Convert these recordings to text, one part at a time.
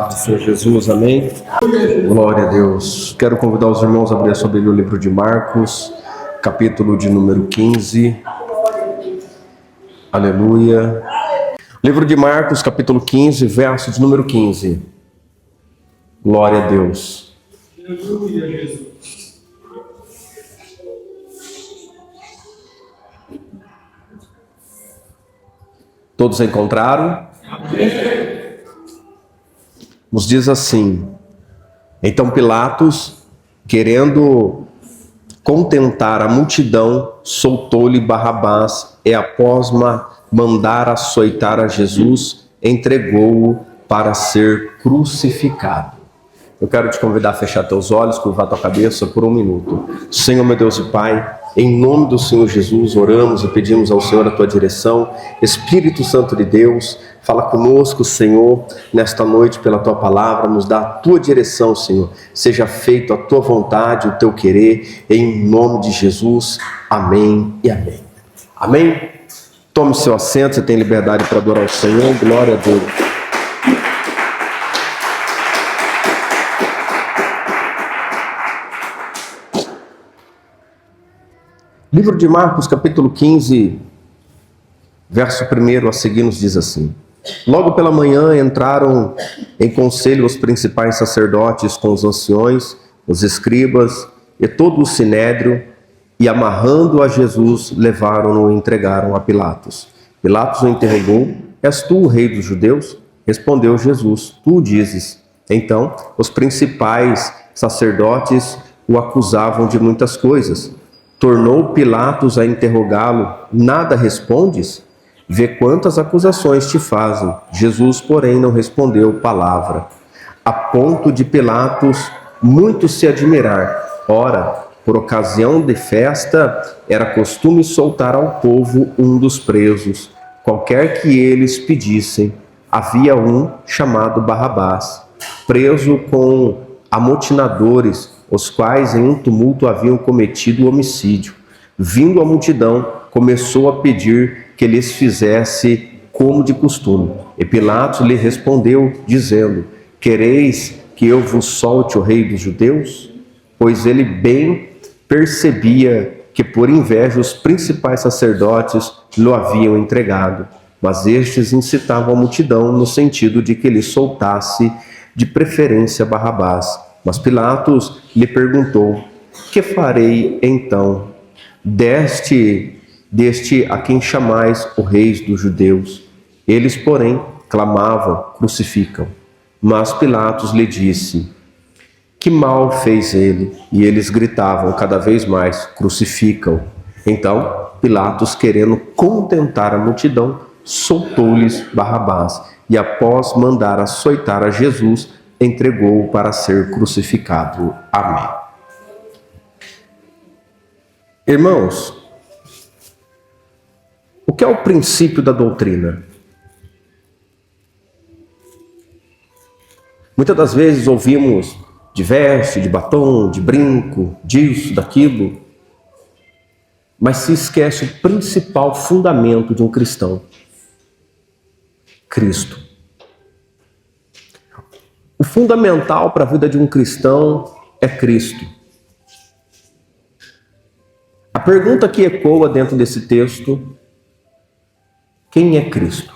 paz do Senhor Jesus, amém? Glória a Deus. Quero convidar os irmãos a abrir a sua Bíblia no livro de Marcos, capítulo de número 15. Aleluia. Livro de Marcos, capítulo 15, verso de número 15. Glória a Deus. Aleluia, Jesus. Todos encontraram? Amém. Nos diz assim: então Pilatos, querendo contentar a multidão, soltou-lhe Barrabás e após mandar açoitar a Jesus, entregou-o para ser crucificado. Eu quero te convidar a fechar teus olhos, curvar tua cabeça por um minuto. Senhor, meu Deus e Pai, em nome do Senhor Jesus, oramos e pedimos ao Senhor a tua direção. Espírito Santo de Deus, fala conosco, Senhor, nesta noite pela tua palavra, nos dá a tua direção, Senhor. Seja feito a tua vontade, o teu querer, em nome de Jesus. Amém e amém. Amém? Tome seu assento, você tem liberdade para adorar o Senhor. Glória a Deus. Livro de Marcos, capítulo 15, verso 1 a seguir nos diz assim: logo pela manhã entraram em conselho os principais sacerdotes com os anciões, os escribas e todo o sinédrio, e amarrando a Jesus, levaram-no e entregaram a Pilatos. Pilatos o interrogou: és tu o rei dos judeus? Respondeu Jesus: tu o dizes. Então, os principais sacerdotes o acusavam de muitas coisas. Tornou Pilatos a interrogá-lo: nada respondes? Vê quantas acusações te fazem. Jesus, porém, não respondeu palavra. A ponto de Pilatos muito se admirar. Ora, por ocasião de festa, era costume soltar ao povo um dos presos, qualquer que eles pedissem. Havia um chamado Barrabás, preso com amotinadores, os quais em um tumulto haviam cometido o homicídio. Vindo a multidão, começou a pedir que lhes fizesse como de costume. E Pilatos lhe respondeu, dizendo: quereis que eu vos solte o rei dos judeus? Pois ele bem percebia que por inveja os principais sacerdotes lhe haviam entregado. Mas estes incitavam a multidão no sentido de que ele soltasse de preferência Barrabás. Mas Pilatos lhe perguntou: que farei então deste a quem chamais o rei dos judeus? Eles, porém, clamavam: crucificam. Mas Pilatos lhe disse: que mal fez ele? E eles gritavam cada vez mais: crucificam. Então Pilatos, querendo contentar a multidão, soltou-lhes Barrabás e após mandar açoitar a Jesus, entregou-o para ser crucificado. Amém. Irmãos, o que é o princípio da doutrina? Muitas das vezes ouvimos de veste, de batom, de brinco, disso, daquilo, mas se esquece o principal fundamento de um cristão: Cristo. O fundamental para a vida de um cristão é Cristo. A pergunta que ecoa dentro desse texto: quem é Cristo?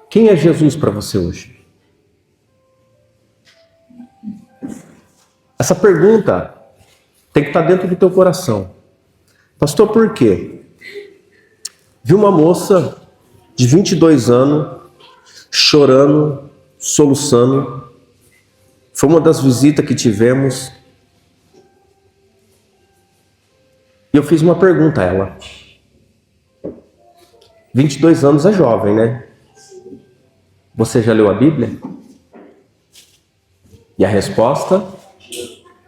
Quem é Jesus para você hoje? Essa pergunta tem que estar dentro do teu coração. Pastor, por quê? Vi uma moça de 22 anos chorando, soluçando. Foi uma das visitas que tivemos. E eu fiz uma pergunta a ela. 22 anos é jovem, né? Você já leu a Bíblia? E a resposta?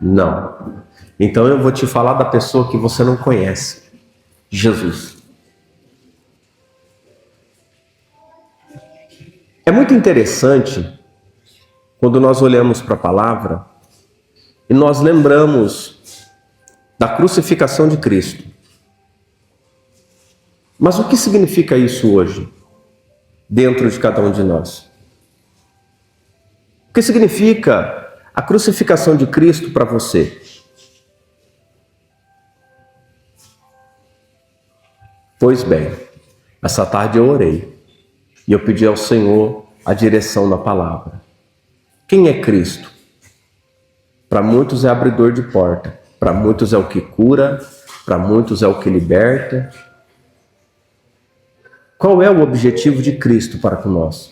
Não. Então eu vou te falar da pessoa que você não conhece: Jesus. É muito interessante quando nós olhamos para a palavra e nós lembramos da crucificação de Cristo. Mas o que significa isso hoje, dentro de cada um de nós? O que significa a crucificação de Cristo para você? Pois bem, essa tarde eu orei e eu pedi ao Senhor a direção na palavra. Quem é Cristo? Para muitos é abridor de porta, para muitos é o que cura, para muitos é o que liberta. Qual é o objetivo de Cristo para com nós?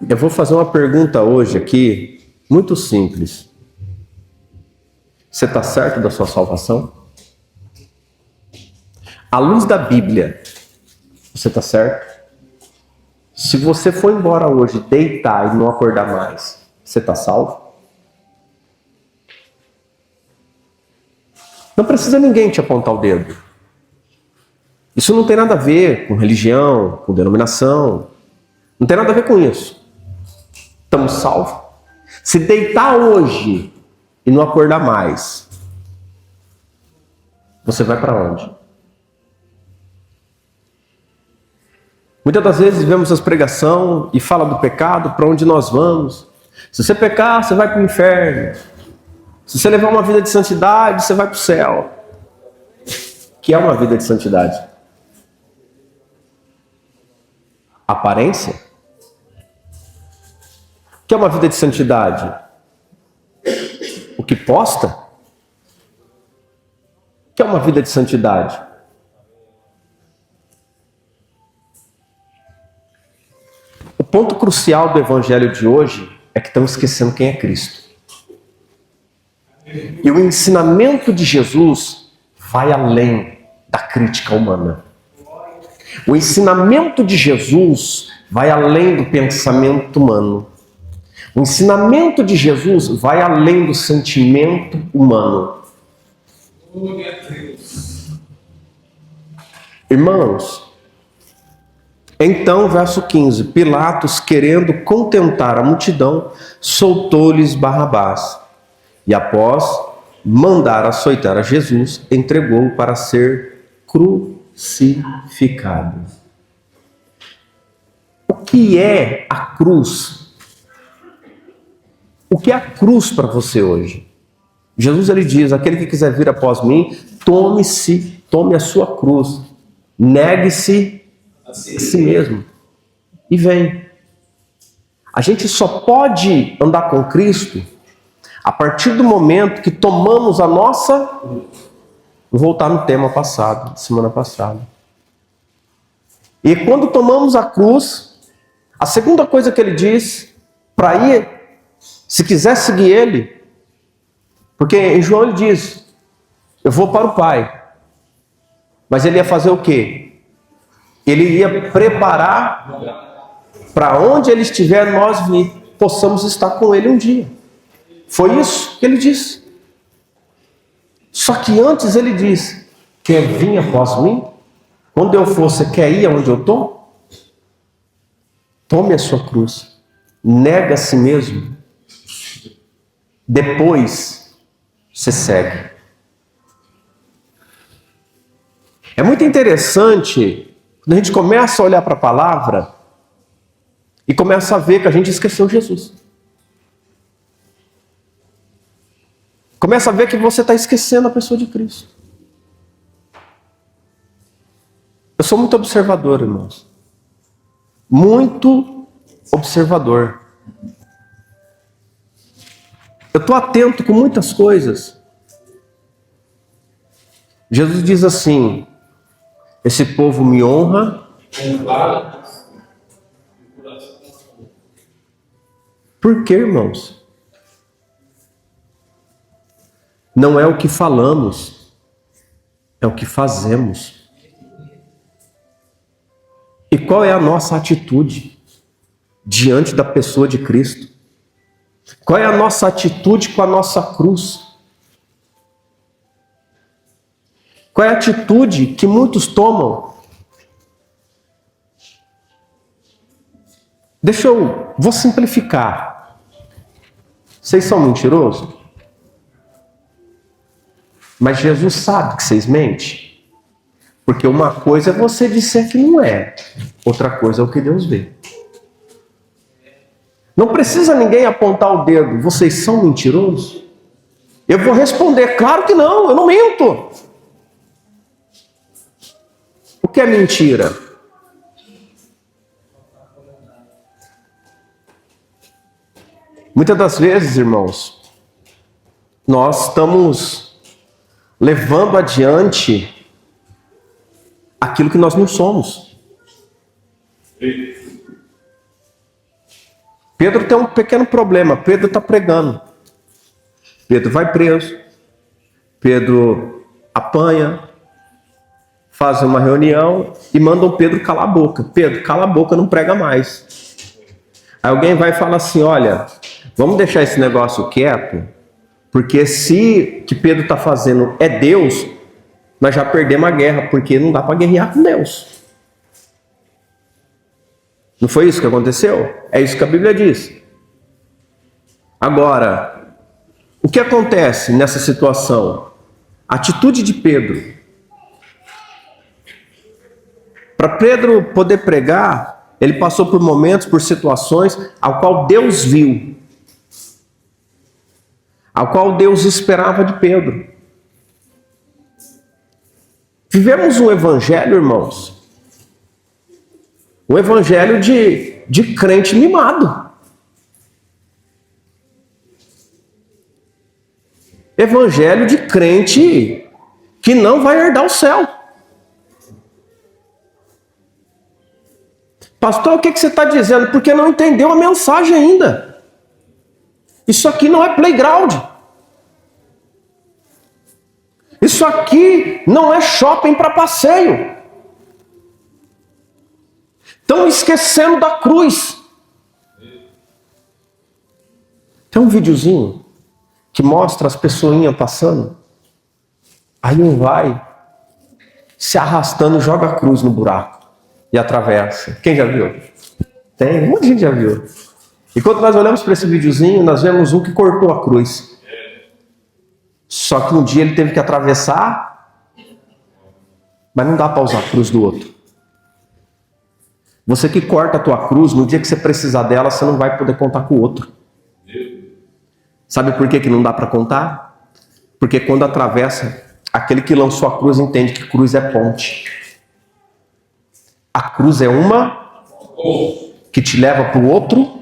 Eu vou fazer uma pergunta hoje aqui, muito simples. Você está certo da sua salvação? À luz da Bíblia, você está certo? Se você for embora hoje, deitar e não acordar mais, você está salvo? Não precisa ninguém te apontar o dedo. Isso não tem nada a ver com religião, com denominação. Não tem nada a ver com isso. Estamos salvos? Se deitar hoje e não acordar mais, você vai para onde? Muitas das vezes vemos as pregações e fala do pecado, para onde nós vamos. Se você pecar, você vai para o inferno. Se você levar uma vida de santidade, você vai para o céu. O que é uma vida de santidade? Aparência? O que é uma vida de santidade? O que posta? O que é uma vida de santidade? O ponto crucial do evangelho de hoje é que estamos esquecendo quem é Cristo. E o ensinamento de Jesus vai além da crítica humana. O ensinamento de Jesus vai além do pensamento humano. O ensinamento de Jesus vai além do sentimento humano. Irmãos, então, verso 15, Pilatos, querendo contentar a multidão, soltou-lhes Barrabás. E após mandar açoitar a Jesus, entregou-o para ser crucificado. O que é a cruz? O que é a cruz para você hoje? Jesus ele diz, aquele que quiser vir após mim, tome a sua cruz, negue-se a si mesmo e vem. A gente só pode andar com Cristo a partir do momento que tomamos a nossa... Vou voltar no tema passado, semana passada. E quando tomamos a cruz, a segunda coisa que ele diz, para ir, se quiser seguir ele, porque em João ele diz, eu vou para o Pai. Mas ele ia fazer o quê? Ele ia preparar para onde ele estiver, nós possamos estar com ele um dia. Foi isso que ele disse. Só que antes ele diz, quer vir após mim? Quando eu for, você quer ir aonde eu estou? Tome a sua cruz. Nega a si mesmo. Depois, você segue. É muito interessante quando a gente começa a olhar para a palavra e começa a ver que a gente esqueceu Jesus. Começa a ver que você está esquecendo a pessoa de Cristo. Eu sou muito observador, irmãos. Muito observador. Eu estou atento com muitas coisas. Jesus diz assim, esse povo me honra. Por quê, irmãos? Não é o que falamos, é o que fazemos. E qual é a nossa atitude diante da pessoa de Cristo? Qual é a nossa atitude com a nossa cruz? Qual é a atitude que muitos tomam? Vou simplificar. Vocês são mentirosos? Mas Jesus sabe que vocês mentem. Porque uma coisa é você dizer que não é, outra coisa é o que Deus vê. Não precisa ninguém apontar o dedo, vocês são mentirosos? Eu vou responder, claro que não, eu não minto. O que é mentira? Muitas das vezes, irmãos, nós estamos levando adiante aquilo que nós não somos. Pedro tem um pequeno problema. Pedro está pregando. Pedro vai preso. Pedro apanha. Fazem uma reunião e mandam Pedro calar a boca. Pedro, cala a boca, não prega mais. Aí alguém vai e fala assim, olha, vamos deixar esse negócio quieto, porque se o que Pedro está fazendo é Deus, nós já perdemos a guerra, porque não dá para guerrear com Deus. Não foi isso que aconteceu? É isso que a Bíblia diz. Agora, o que acontece nessa situação? A atitude de Pedro. Para Pedro poder pregar, ele passou por momentos, por situações, ao qual Deus viu. Ao qual Deus esperava de Pedro. Vivemos um evangelho, irmãos. Um evangelho de crente mimado. Evangelho de crente que não vai herdar o céu. Pastor, o que você está dizendo? Porque não entendeu a mensagem ainda. Isso aqui não é playground. Isso aqui não é shopping para passeio. Estão esquecendo da cruz. Tem um videozinho que mostra as pessoinhas passando. Aí um vai se arrastando, joga a cruz no buraco e atravessa. Quem já viu? Tem, um monte de gente já viu. E quando nós olhamos para esse videozinho, nós vemos um que cortou a cruz. Só que um dia ele teve que atravessar, mas não dá para usar a cruz do outro. Você que corta a tua cruz, no dia que você precisar dela, você não vai poder contar com o outro. Sabe por que não dá para contar? Porque quando atravessa, aquele que lançou a cruz entende que cruz é ponte. A cruz é uma que te leva para o outro,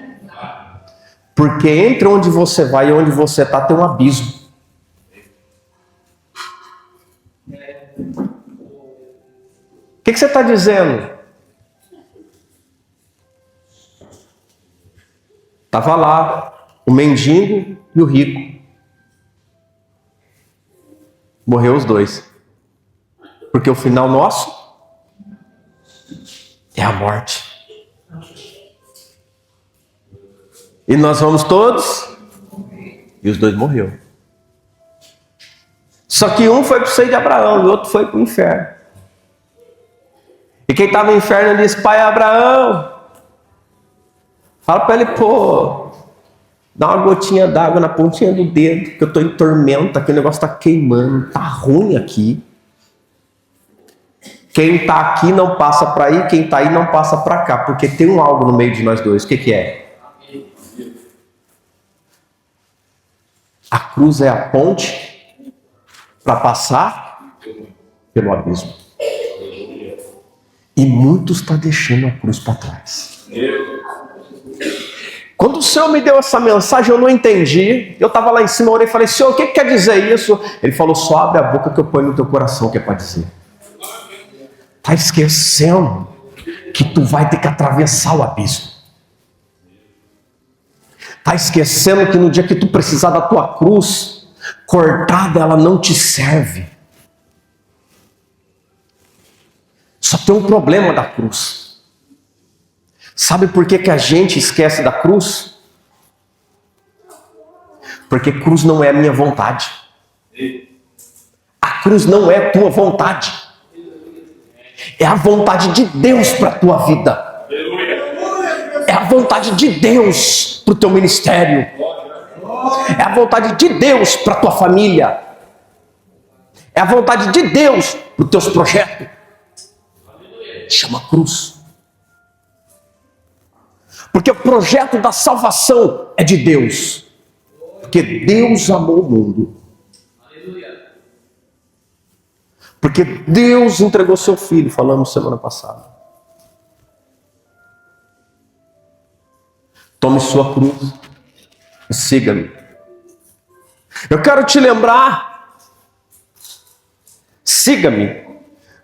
porque entre onde você vai e onde você está tem um abismo. O que você está dizendo? Estava lá o mendigo e o rico. Morreu os dois. Porque o final nosso é a morte. E nós vamos todos, e os dois morreram. Só que um foi para o seio de Abraão e o outro foi para o inferno. E quem estava no inferno disse, pai Abraão, fala para ele, pô, dá uma gotinha d'água na pontinha do dedo, que eu estou em tormenta, que o negócio está queimando, está ruim aqui. Quem está aqui não passa para aí, quem está aí não passa para cá, porque tem um algo no meio de nós dois. O que é? A cruz é a ponte para passar pelo abismo. E muitos estão deixando a cruz para trás. Quando o Senhor me deu essa mensagem, eu não entendi. Eu estava lá em cima, orei e falei, Senhor, o que quer dizer isso? Ele falou, só abre a boca que eu ponho no teu coração o que é para dizer. Está esquecendo que tu vai ter que atravessar o abismo. Está esquecendo que no dia que tu precisar da tua cruz cortada, ela não te serve. Só tem um problema da cruz. Sabe por que a gente esquece da cruz? Porque cruz não é a minha vontade. A cruz não é a tua vontade. É a vontade de Deus para a tua vida. É a vontade de Deus para o teu ministério. É a vontade de Deus para a tua família. É a vontade de Deus para os teus projetos. Chama cruz. Porque o projeto da salvação é de Deus. Porque Deus amou o mundo. Porque Deus entregou seu Filho, falamos semana passada. Tome sua cruz e siga-me. Eu quero te lembrar, siga-me.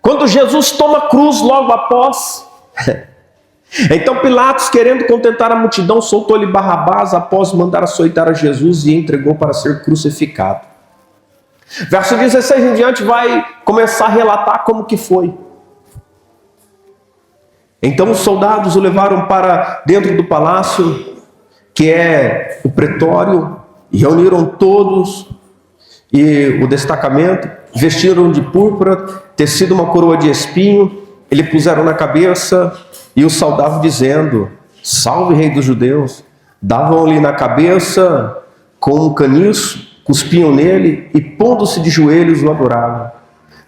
Quando Jesus toma a cruz logo após, então Pilatos, querendo contentar a multidão, soltou-lhe Barrabás após mandar açoitar a Jesus e entregou para ser crucificado. Verso 16 em diante vai começar a relatar como que foi. Então os soldados o levaram para dentro do palácio, que é o pretório, e reuniram todos e o destacamento, vestiram de púrpura, tecido uma coroa de espinho, ele puseram na cabeça e o saudavam dizendo: salve rei dos judeus. Davam-lhe na cabeça com um caniço, cuspiam nele e pondo-se de joelhos o adoravam.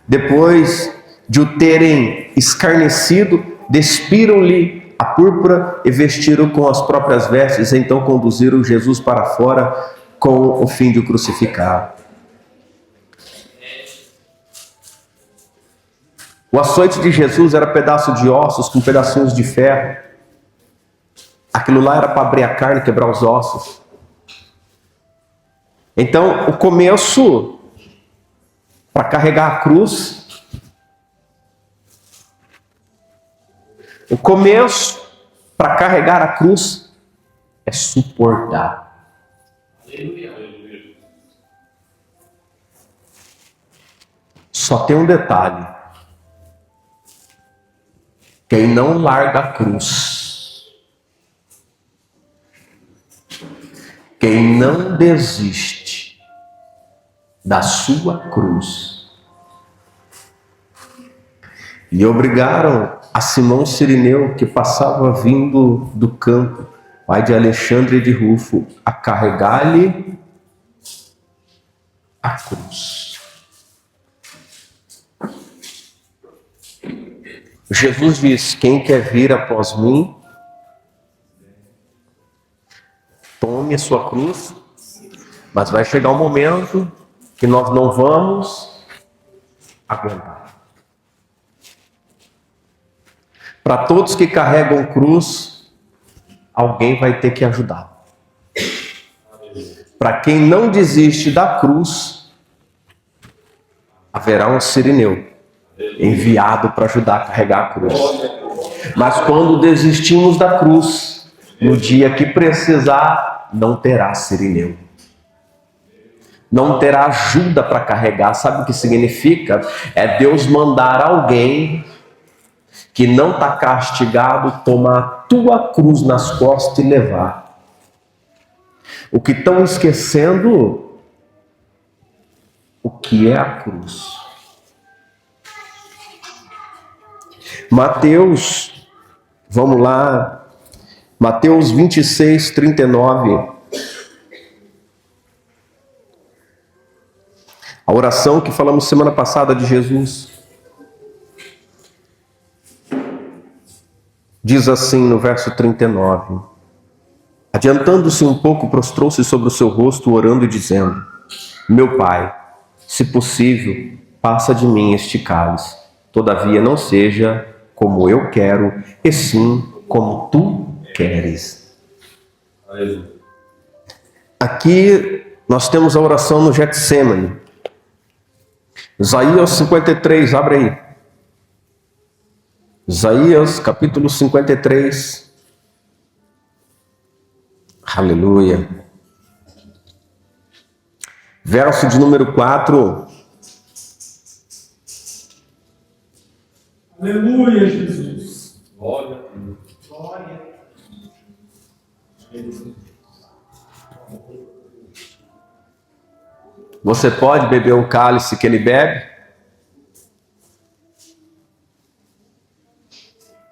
Depois de o terem escarnecido, despiram-lhe a púrpura e vestiram com as próprias vestes. Então conduziram Jesus para fora com o fim de o crucificar. O açoite de Jesus era pedaço de ossos com pedacinhos de ferro. Aquilo lá era para abrir a carne e quebrar os ossos. Então, o começo para carregar a cruz, o começo para carregar a cruz é suportar. Só tem um detalhe: quem não larga a cruz, quem não desiste da sua cruz. E obrigaram a Simão Cirineu, que passava vindo do campo, pai de Alexandre de Rufo, a carregar-lhe a cruz. Jesus diz: quem quer vir após mim, tome a sua cruz, mas vai chegar um momento que nós não vamos aguentar. Para todos que carregam cruz, alguém vai ter que ajudar. Para quem não desiste da cruz, haverá um cirineu enviado para ajudar a carregar a cruz. Mas quando desistimos da cruz, no dia que precisar, não terá cirineu. Não terá ajuda para carregar. Sabe o que significa? É Deus mandar alguém que não está castigado tomar a tua cruz nas costas e levar. O que estão esquecendo, o que é a cruz. Mateus, vamos lá, Mateus 26, 39. A oração que falamos semana passada de Jesus. Diz assim no verso 39. Adiantando-se um pouco, prostrou-se sobre o seu rosto, orando e dizendo: meu Pai, se possível, passa de mim este cálice. Todavia não seja como eu quero, e sim como tu queres. Aqui nós temos a oração no Getsêmani. Isaías 53, abre aí. Isaías capítulo 53. Aleluia. Verso de número 4. Aleluia, Jesus. Glória. Você pode beber o cálice que ele bebe?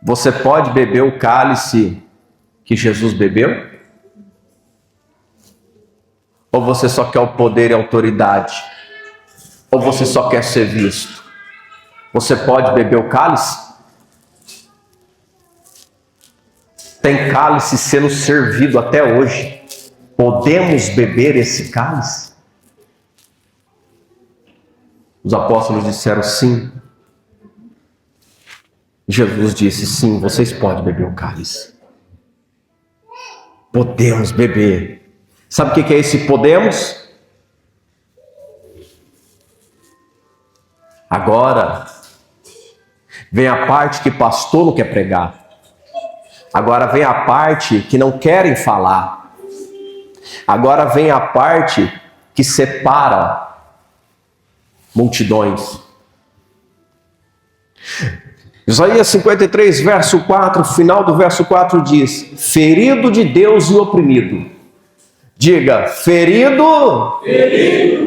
Você pode beber o cálice que Jesus bebeu? Ou você só quer o poder e a autoridade? Ou você só quer ser visto? Você pode beber o cálice? Tem cálice sendo servido até hoje. Podemos beber esse cálice? Os apóstolos disseram sim. Jesus disse, sim, vocês podem beber o cálice. Podemos beber. Sabe o que é esse podemos? Agora, vem a parte que pastor não quer pregar. Agora vem a parte que não querem falar. Agora vem a parte que separa multidões. Isaías 53, verso 4, final do verso 4 diz: ferido de Deus e oprimido. Diga, ferido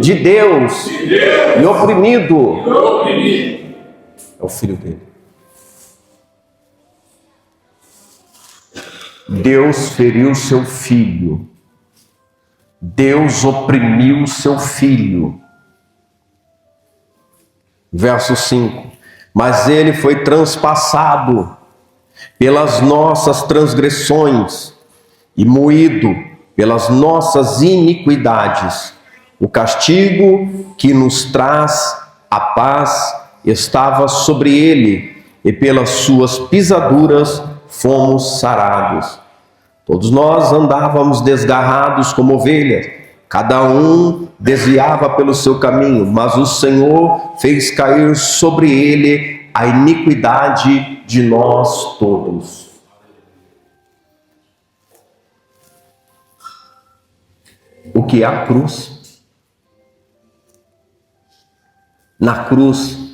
de Deus e oprimido. É o filho dele. Deus feriu seu filho. Deus oprimiu seu filho. Verso 5. Mas ele foi transpassado pelas nossas transgressões e moído pelas nossas iniquidades. O castigo que nos traz a paz estava sobre ele, e pelas suas pisaduras fomos sarados. Todos nós andávamos desgarrados como ovelhas, cada um desviava pelo seu caminho, mas o Senhor fez cair sobre ele a iniquidade de nós todos. O que é a cruz? Na cruz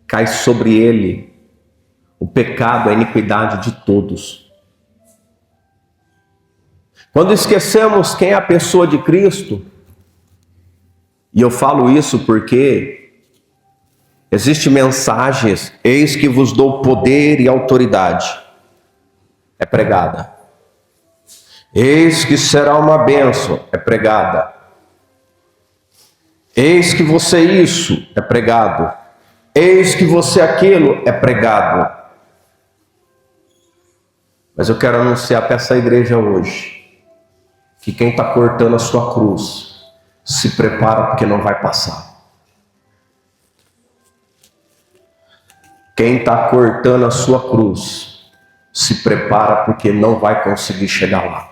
cai sobre ele o pecado, a iniquidade de todos. Quando esquecemos quem é a pessoa de Cristo, e eu falo isso porque existem mensagens, eis que vos dou poder e autoridade, é pregada. Eis que será uma bênção, é pregada. Eis que você isso, é pregado. Eis que você aquilo, é pregado. Mas eu quero anunciar para essa igreja hoje, que quem está cortando a sua cruz, se prepara porque não vai passar. Quem está cortando a sua cruz, se prepara porque não vai conseguir chegar lá.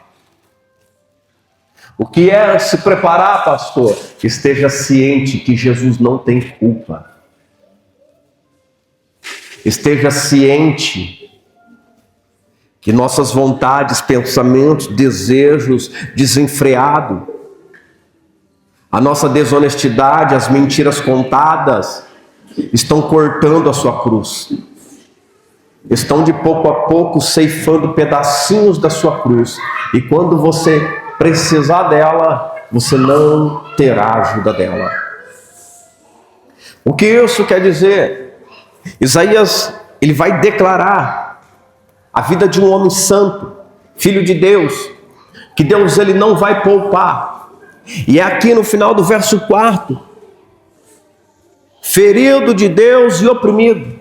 O que é se preparar, pastor? Esteja ciente que Jesus não tem culpa. Esteja ciente que nossas vontades, pensamentos, desejos desenfreados, a nossa desonestidade, as mentiras contadas, estão cortando a sua cruz. Estão de pouco a pouco ceifando pedacinhos da sua cruz. E quando você precisar dela, você não terá ajuda dela. O que isso quer dizer? Isaías, ele vai declarar a vida de um homem santo, filho de Deus, que Deus ele não vai poupar. E é aqui no final do verso 4, ferido de Deus e oprimido.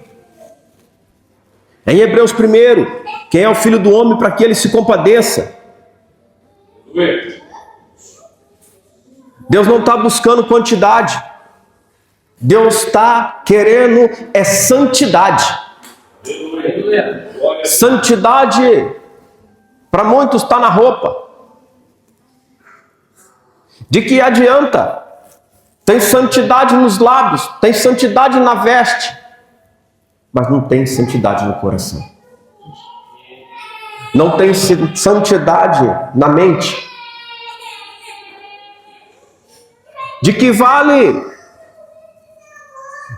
Em Hebreus 1, quem é o filho do homem para que ele se compadeça? Deus não está buscando quantidade. Deus está querendo é santidade. Santidade para muitos está na roupa. De que adianta? Tem santidade nos lábios, tem santidade na veste, mas não tem santidade no coração. Não tem santidade na mente. De que vale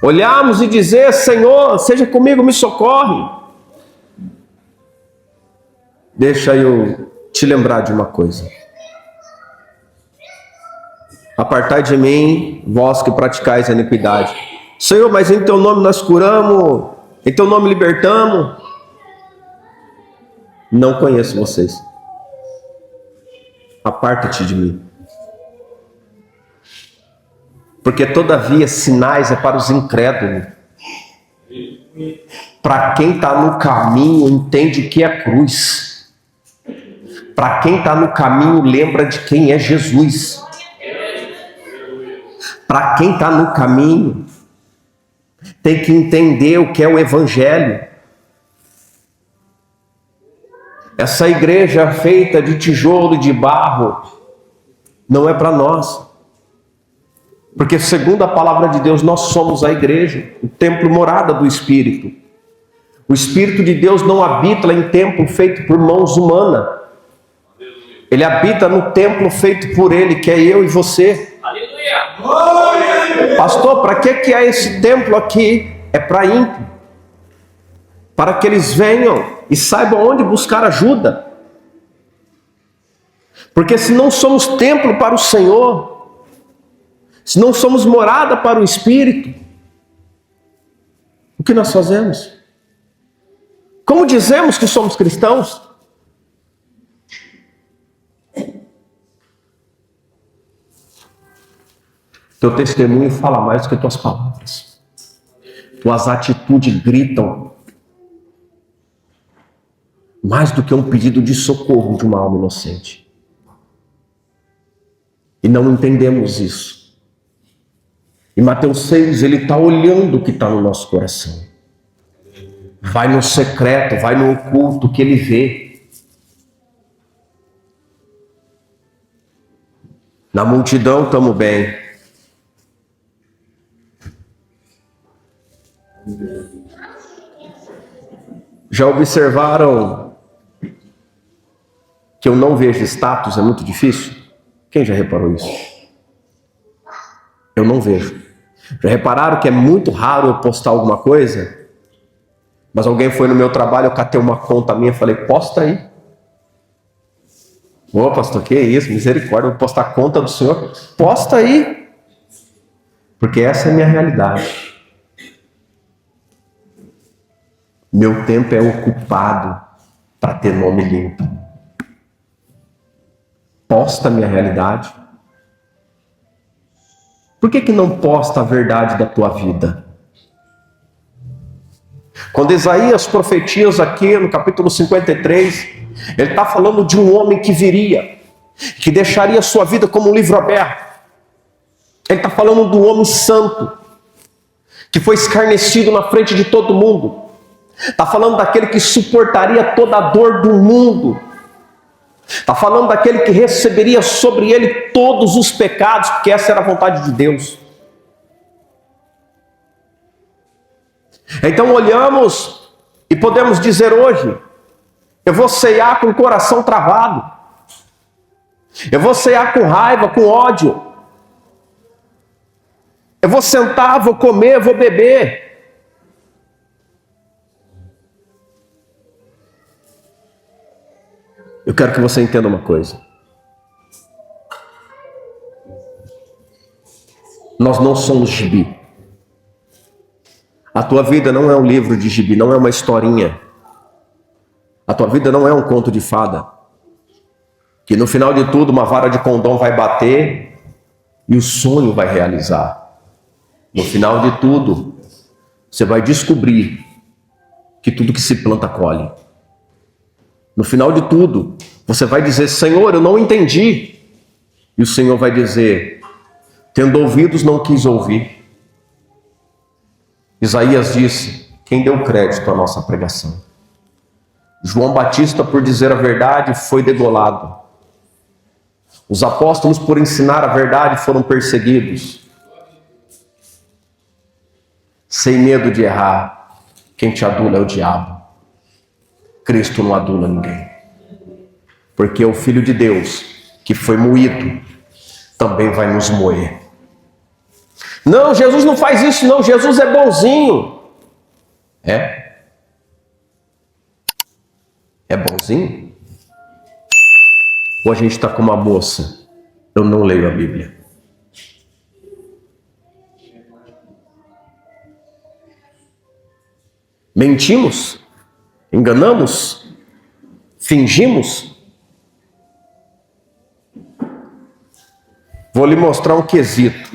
olharmos e dizer: Senhor, seja comigo, me socorre. Deixa eu te lembrar de uma coisa. Apartai de mim, vós que praticais a iniquidade. Senhor, mas em teu nome nós curamos, em teu nome libertamos. Não conheço vocês. Aparta-te de mim. Porque todavia sinais é para os incrédulos. Para quem está no caminho, entende o que é cruz. Para quem está no caminho, lembra de quem é Jesus. Para quem está no caminho, tem que entender o que é o Evangelho. Essa igreja feita de tijolo e de barro não é para nós. Porque segundo a palavra de Deus, nós somos a igreja, o templo morada do Espírito. O Espírito de Deus não habita em templo feito por mãos humanas. Ele habita no templo feito por Ele, que é eu e você. Aleluia! Pastor, para que é esse templo aqui? É para ímpio. Para que eles venham e saibam onde buscar ajuda. Porque se não somos templo para o Senhor, se não somos morada para o Espírito, o que nós fazemos? Como dizemos que somos cristãos? Teu testemunho fala mais do que tuas palavras. Tuas atitudes gritam mais do que um pedido de socorro de uma alma inocente. E não entendemos isso. Em Mateus 6, ele está olhando o que está no nosso coração. Vai no secreto, vai no oculto que ele vê. Na multidão estamos bem. Já observaram que eu não vejo status? É muito difícil? Quem já reparou isso? Eu não vejo. Já repararam que é muito raro eu postar alguma coisa? Mas alguém foi no meu trabalho, eu catei uma conta minha e falei, posta aí. Ô pastor, que isso? Misericórdia, eu vou postar a conta do Senhor. Posta aí. Porque essa é a minha realidade. Meu tempo é ocupado para ter nome limpo. Posta a minha realidade. Por que não posta a verdade da tua vida? Quando Isaías profetiza aqui no capítulo 53, ele está falando de um homem que viria, que deixaria sua vida como um livro aberto. Ele está falando do homem santo, que foi escarnecido na frente de todo mundo. Está falando daquele que suportaria toda a dor do mundo. Está falando daquele que receberia sobre ele todos os pecados, porque essa era a vontade de Deus. Então olhamos e podemos dizer hoje, eu vou ceiar com o coração travado. Eu vou ceiar com raiva, com ódio. Eu vou sentar, vou comer, vou beber. Eu quero que você entenda uma coisa. Nós não somos gibi. A tua vida não é um livro de gibi, não é uma historinha. A tua vida não é um conto de fada. Que no final de tudo uma vara de condão vai bater e o sonho vai realizar. No final de tudo, você vai descobrir que tudo que se planta colhe. No final de tudo, você vai dizer, Senhor, eu não entendi. E o Senhor vai dizer, tendo ouvidos não quis ouvir. Isaías disse, quem deu crédito à nossa pregação? João Batista, por dizer a verdade, foi degolado. Os apóstolos, por ensinar a verdade, foram perseguidos. Sem medo de errar, quem te adula é o diabo. Cristo não adula ninguém. Porque o Filho de Deus, que foi moído, também vai nos moer. Não, Jesus não faz isso não, Jesus é bonzinho. É? É bonzinho? Ou a gente está como uma moça? Eu não leio a Bíblia. Mentimos? Enganamos? Fingimos? Vou lhe mostrar um quesito.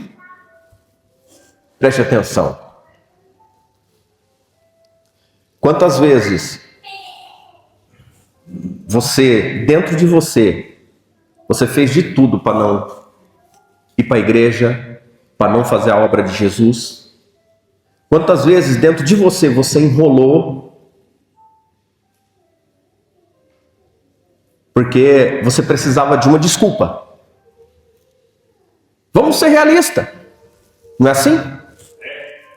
Preste atenção. Quantas vezes você, dentro de você, você fez de tudo para não ir para a igreja, para não fazer a obra de Jesus? Quantas vezes dentro de você, você enrolou porque você precisava de uma desculpa? Vamos ser realistas. Não é assim?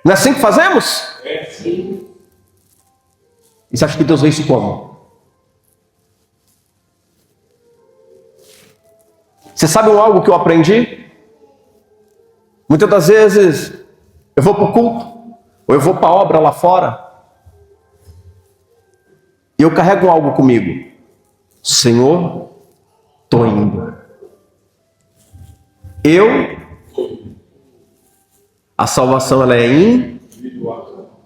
Não é assim que fazemos? Sim. E você acha que Deus vê isso como? Você sabe algo que eu aprendi? Muitas das vezes eu vou para o culto, ou eu vou para a obra lá fora, e eu carrego algo comigo. Senhor, estou indo. A salvação ela é individual,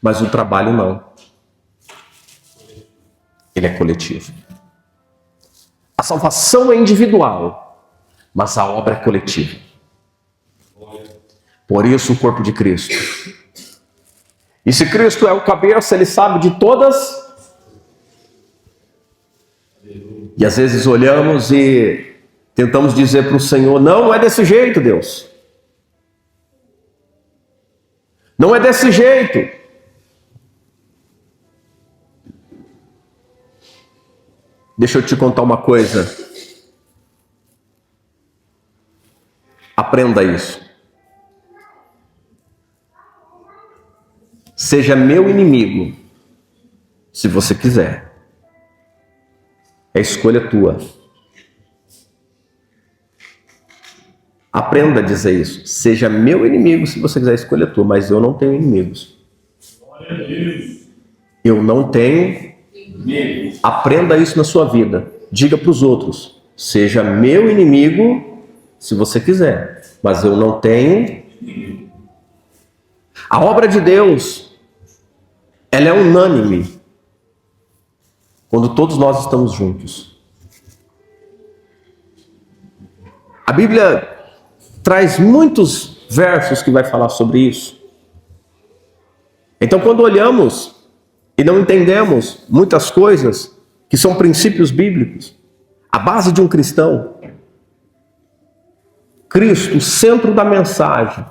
mas o trabalho não. Ele é coletivo. A salvação é individual, mas a obra é coletiva. Por isso o corpo de Cristo. E se Cristo é o cabeça, ele sabe de todas. E às vezes olhamos e tentamos dizer para o Senhor: não é desse jeito, Deus. Não é desse jeito. Deixa eu te contar uma coisa. Aprenda isso. Seja meu inimigo, se você quiser. É escolha tua. Aprenda a dizer isso. Seja meu inimigo, se você quiser, escolha tua. Mas eu não tenho inimigos. Eu não tenho. Aprenda isso na sua vida. Diga para os outros: seja meu inimigo, se você quiser. Mas eu não tenho. A obra de Deus, ela é unânime quando todos nós estamos juntos. A Bíblia traz muitos versos que vai falar sobre isso. Então, quando olhamos e não entendemos muitas coisas que são princípios bíblicos, a base de um cristão, Cristo, o centro da mensagem,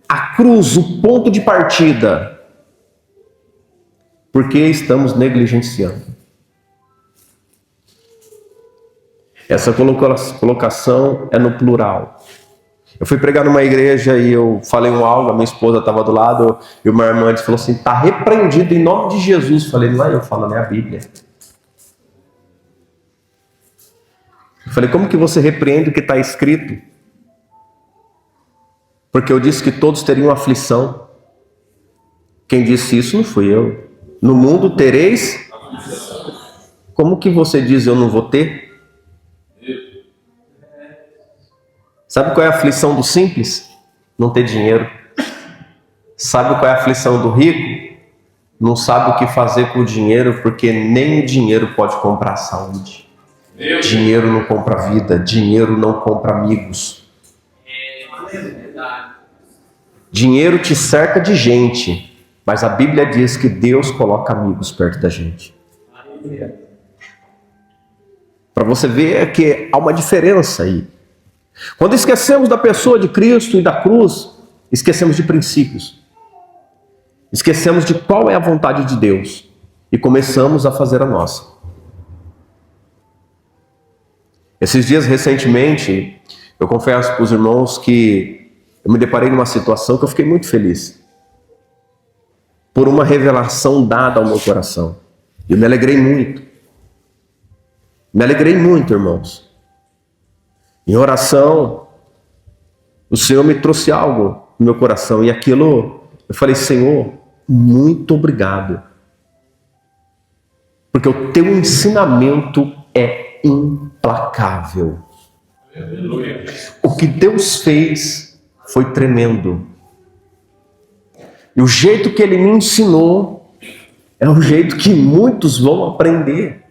a cruz, o ponto de partida, porque estamos negligenciando. Essa colocação é no plural. Eu fui pregar numa igreja e eu falei algo, a minha esposa estava do lado, e uma irmã falou assim: está repreendido em nome de Jesus. Eu falei: não é eu falando, é a Bíblia. Eu falei: como que você repreende o que está escrito? Porque eu disse que todos teriam aflição. Quem disse isso não fui eu. No mundo tereis. Como que você diz eu não vou ter? Sabe qual é a aflição do simples? Não ter dinheiro. Sabe qual é a aflição do rico? Não sabe o que fazer com o dinheiro, porque nem o dinheiro pode comprar saúde. Dinheiro não compra vida, dinheiro não compra amigos. Dinheiro te cerca de gente, mas a Bíblia diz que Deus coloca amigos perto da gente. Para você ver que há uma diferença aí. Quando esquecemos da pessoa de Cristo e da cruz, esquecemos de princípios. Esquecemos de qual é a vontade de Deus e começamos a fazer a nossa. Esses dias, recentemente, eu confesso para os irmãos que eu me deparei numa situação que eu fiquei muito feliz. Por uma revelação dada ao meu coração. Eu me alegrei muito. Me alegrei muito, irmãos. Em oração, o Senhor me trouxe algo no meu coração. E aquilo, eu falei: Senhor, muito obrigado. Porque o teu ensinamento é implacável. Aleluia. O que Deus fez foi tremendo. E o jeito que Ele me ensinou é o jeito que muitos vão aprender.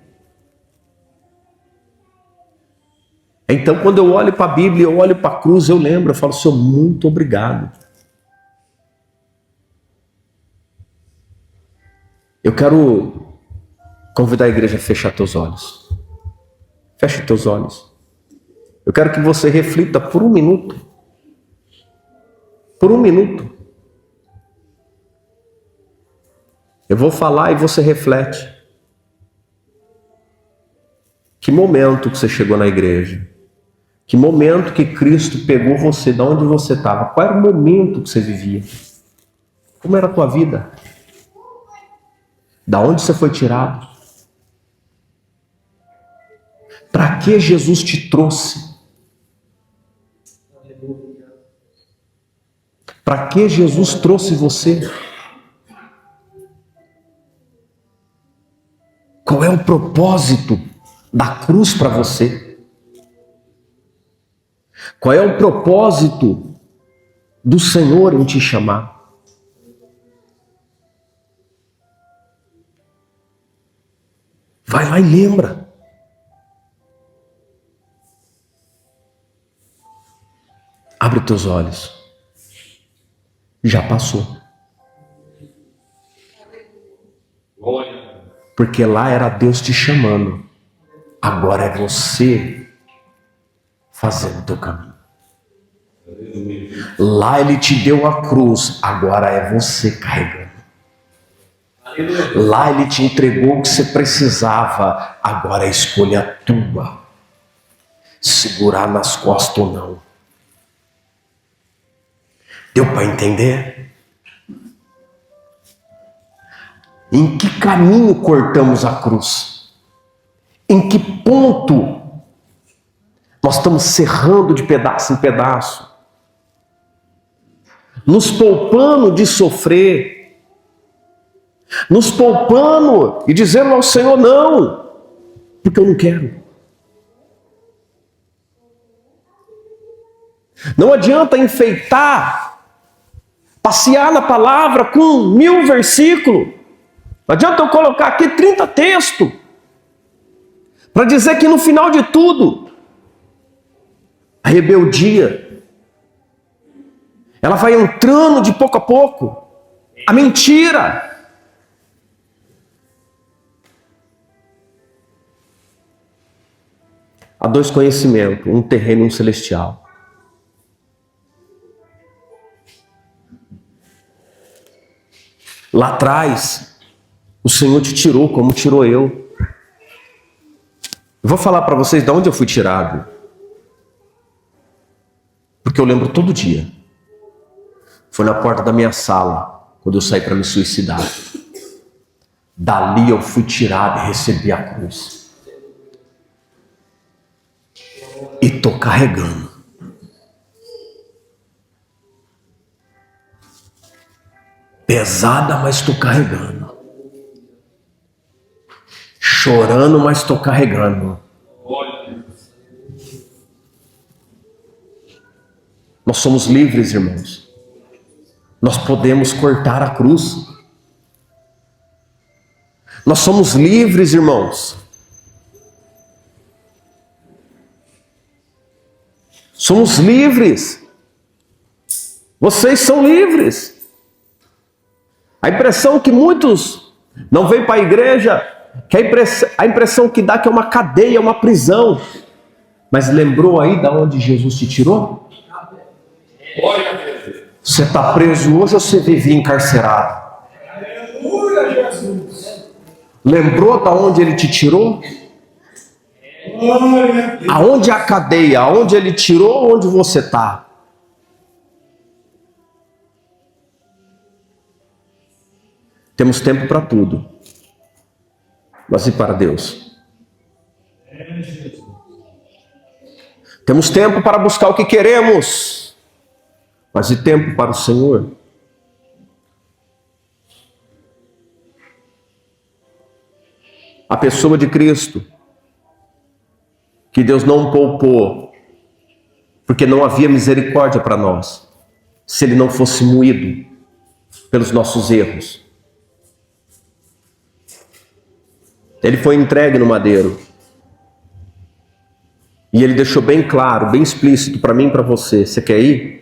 Então, quando eu olho para a Bíblia, eu olho para a cruz, eu lembro, eu falo: Senhor, muito obrigado. Eu quero convidar a igreja a fechar teus olhos. Feche teus olhos. Eu quero que você reflita por um minuto. Por um minuto. Eu vou falar e você reflete. Que momento que você chegou na igreja? Que momento que Cristo pegou você de onde você estava? Qual era o momento que você vivia? Como era a tua vida? Da onde você foi tirado? Para que Jesus te trouxe? Para que Jesus trouxe você? Qual é o propósito da cruz para você? Qual é o propósito do Senhor em te chamar? Vai lá e lembra. Abre teus olhos. Já passou. Porque lá era Deus te chamando. Agora é você fazendo o teu caminho. Lá Ele te deu a cruz. Agora é você carregando. Lá Ele te entregou o que você precisava. Agora a escolha é tua. Segurar nas costas ou não. Deu para entender? Em que caminho cortamos a cruz? Em que ponto nós estamos serrando de pedaço em pedaço? Nos poupando de sofrer. Nos poupando e dizendo ao Senhor não, porque eu não quero. Não adianta enfeitar, passear na palavra com 1000 versículos. Não adianta eu colocar aqui 30 textos para dizer que no final de tudo, a rebeldia, ela vai entrando de pouco a pouco. A mentira. Há dois conhecimentos, um terreno e um celestial. Lá atrás, o Senhor te tirou como tirou eu. Eu vou falar para vocês de onde eu fui tirado. Porque eu lembro todo dia. Foi na porta da minha sala, quando eu saí para me suicidar. Dali eu fui tirado e recebi a cruz. E estou carregando. Pesada, mas estou carregando. Chorando, mas estou carregando. Nós somos livres, irmãos. Nós podemos cortar a cruz. Nós somos livres, irmãos. Somos livres. Vocês são livres. A impressão que muitos não vêm para a igreja, que a impressão que dá que é uma cadeia, uma prisão. Mas lembrou aí de onde Jesus te tirou? Você está preso hoje ou você vivia encarcerado? Lembrou de onde Ele te tirou? Aonde é a cadeia? Aonde Ele tirou? Onde você está? Temos tempo para tudo. Mas e para Deus? Temos tempo para buscar o que queremos. Mas e tempo para o Senhor? A pessoa de Cristo, que Deus não poupou, porque não havia misericórdia para nós, se Ele não fosse moído pelos nossos erros. Ele foi entregue no madeiro. E Ele deixou bem claro, bem explícito para mim e para você. Você quer ir?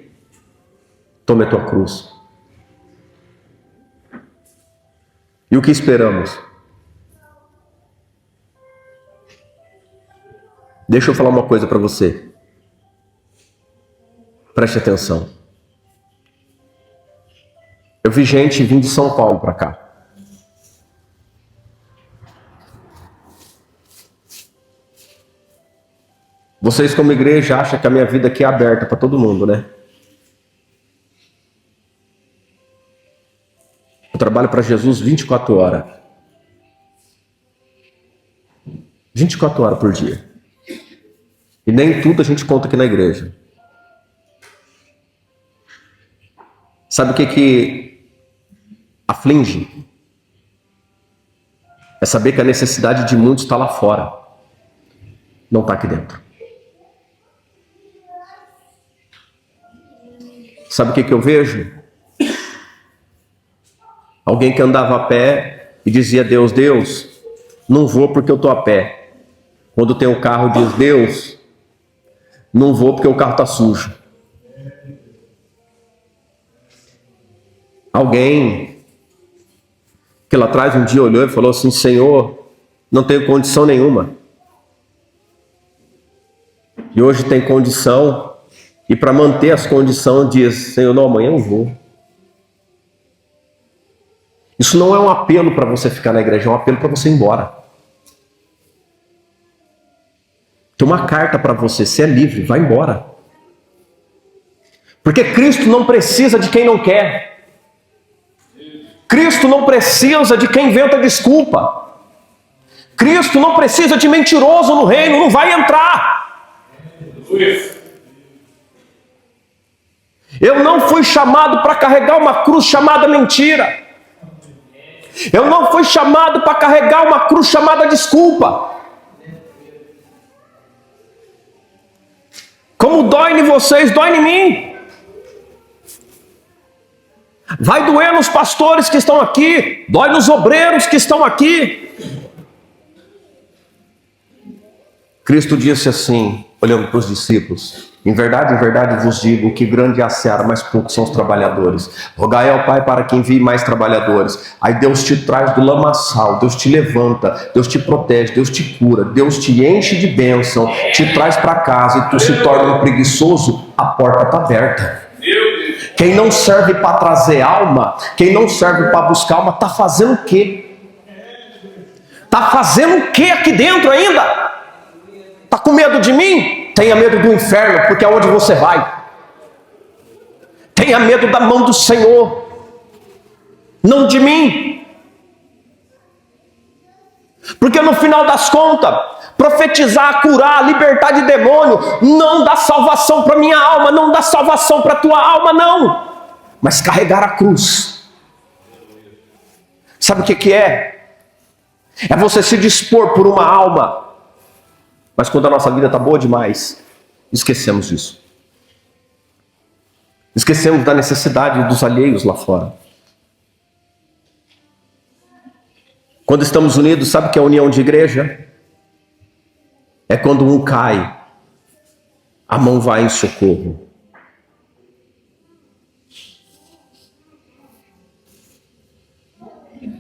Tome a tua cruz. E o que esperamos? Deixa eu falar uma coisa para você. Preste atenção. Eu vi gente vindo de São Paulo para cá. Vocês como igreja acham que a minha vida aqui é aberta para todo mundo, né? Eu trabalho para Jesus 24 horas. 24 horas por dia. E nem tudo a gente conta aqui na igreja. Sabe o que aflige? É saber que a necessidade de muitos está lá fora. Não está aqui dentro. Sabe o que eu vejo? Alguém que andava a pé e dizia: Deus, Deus, não vou porque eu estou a pé. Quando tem um carro, diz: Deus, não vou porque o carro está sujo. Alguém que lá atrás um dia olhou e falou assim: Senhor, não tenho condição nenhuma. E hoje tem condição, e para manter as condições diz: Senhor, não, amanhã eu vou. Isso não é um apelo para você ficar na igreja, é um apelo para você ir embora. Tem uma carta para você, você é livre, vai embora. Porque Cristo não precisa de quem não quer. Cristo não precisa de quem inventa desculpa. Cristo não precisa de mentiroso no reino, não vai entrar. Eu não fui chamado para carregar uma cruz chamada mentira. Eu não fui chamado para carregar uma cruz chamada desculpa. Como dói em vocês, dói em mim. Vai doer nos pastores que estão aqui, dói nos obreiros que estão aqui. Cristo disse assim, olhando para os discípulos: em verdade vos digo que grande é a seara, mas poucos são os trabalhadores. Rogai ao Pai para que envie mais trabalhadores. Aí Deus te traz do lamaçal, Deus te levanta, Deus te protege, Deus te cura, Deus te enche de bênção, te traz para casa e tu se torna um preguiçoso, a porta está aberta. Quem não serve para trazer alma, quem não serve para buscar alma, está fazendo o quê? Está fazendo o quê aqui dentro ainda? Está com medo de mim? Tenha medo do inferno, porque é onde você vai. Tenha medo da mão do Senhor, não de mim. Porque no final das contas, profetizar, curar, libertar de demônio, não dá salvação para minha alma, não dá salvação para tua alma, não. Mas carregar a cruz. Sabe o que é? É você se dispor por uma alma. Mas quando a nossa vida está boa demais, esquecemos disso. Esquecemos da necessidade dos alheios lá fora. Quando estamos unidos, sabe o que é a união de igreja? É quando um cai, a mão vai em socorro.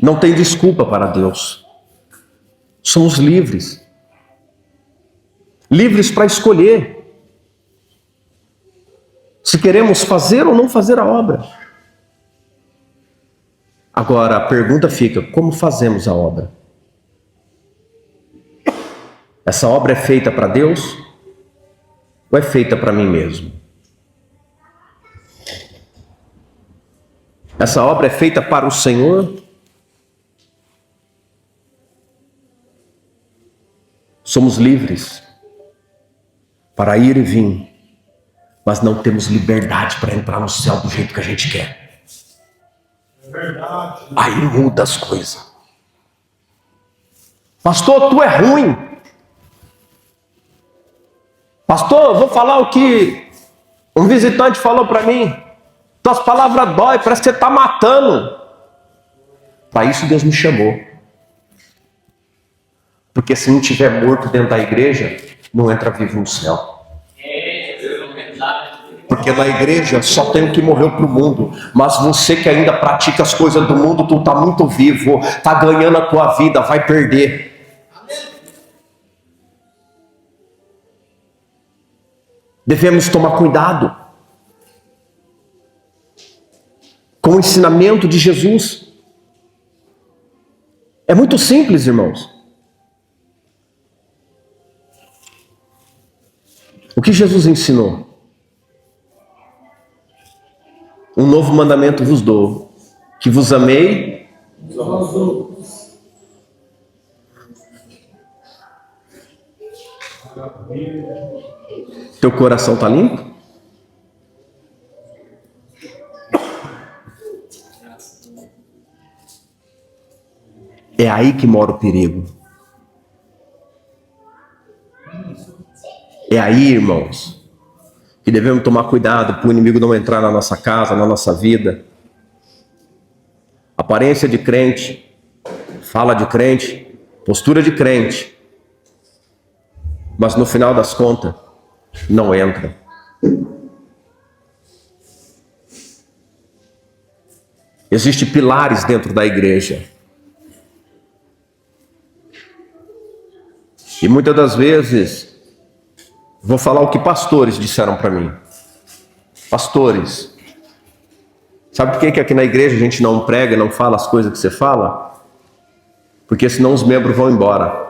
Não tem desculpa para Deus. Somos livres. Livres para escolher se queremos fazer ou não fazer a obra. Agora a pergunta fica: como fazemos a obra? Essa obra é feita para Deus ou é feita para mim mesmo? Essa obra é feita para o Senhor? Somos livres para ir e vir, mas não temos liberdade para entrar no céu do jeito que a gente quer. É verdade. Aí muda as coisas. Pastor, tu é ruim. Pastor, eu vou falar o que um visitante falou para mim. Tuas palavras dói, parece que você está matando. Para isso Deus me chamou. Porque se não tiver morto dentro da igreja, não entra vivo no céu. Porque na igreja só tem o que morreu para o mundo. Mas você que ainda pratica as coisas do mundo, tu está muito vivo, está ganhando a tua vida, vai perder. Devemos tomar cuidado com o ensinamento de Jesus. É muito simples, irmãos. O que Jesus ensinou? Um novo mandamento vos dou, que vos amei. Teu coração está limpo? É aí que mora o perigo. É aí, irmãos, que devemos tomar cuidado para o inimigo não entrar na nossa casa, na nossa vida. Aparência de crente, fala de crente, postura de crente, mas no final das contas, não entra. Existem pilares dentro da igreja. E muitas das vezes, vou falar o que pastores disseram para mim. Pastores, sabe por que aqui na igreja a gente não prega, não fala as coisas que você fala? Porque senão os membros vão embora.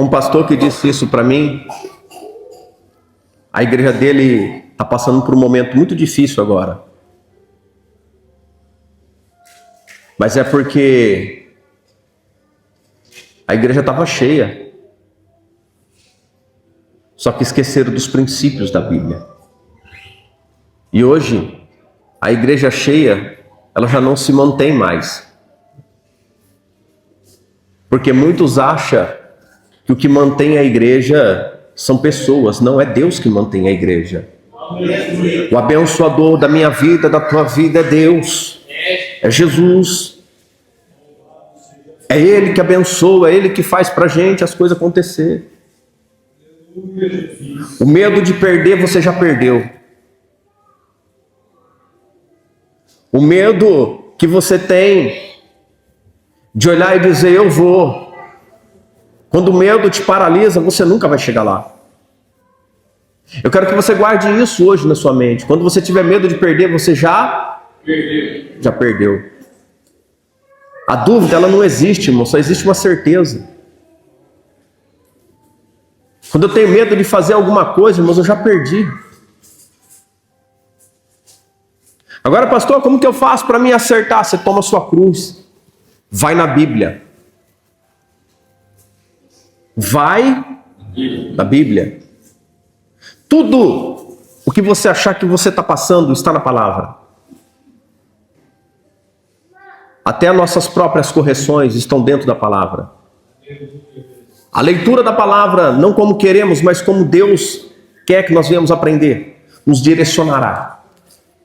Um pastor que disse isso para mim, a igreja dele está passando por um momento muito difícil agora. Mas é porque a igreja estava cheia. Só que esqueceram dos princípios da Bíblia. E hoje, a igreja cheia, ela já não se mantém mais. Porque muitos acham que o que mantém a igreja são pessoas, não é Deus que mantém a igreja. O abençoador da minha vida, da tua vida é Deus. É Jesus. É Ele que abençoa, é Ele que faz pra gente as coisas acontecer. O medo de perder, você já perdeu. O medo que você tem de olhar e dizer, eu vou. Quando o medo te paralisa, você nunca vai chegar lá. Eu quero que você guarde isso hoje na sua mente. Quando você tiver medo de perder, você já perdeu. A dúvida, ela não existe, irmão, só existe uma certeza. Quando eu tenho medo de fazer alguma coisa, irmãos, eu já perdi. Agora, pastor, como que eu faço para me acertar? Você toma a sua cruz, vai na Bíblia. Vai na Bíblia. Tudo o que você achar que você está passando está na palavra. Até as nossas próprias correções estão dentro da palavra. A leitura da palavra, não como queremos, mas como Deus quer que nós venhamos aprender, nos direcionará,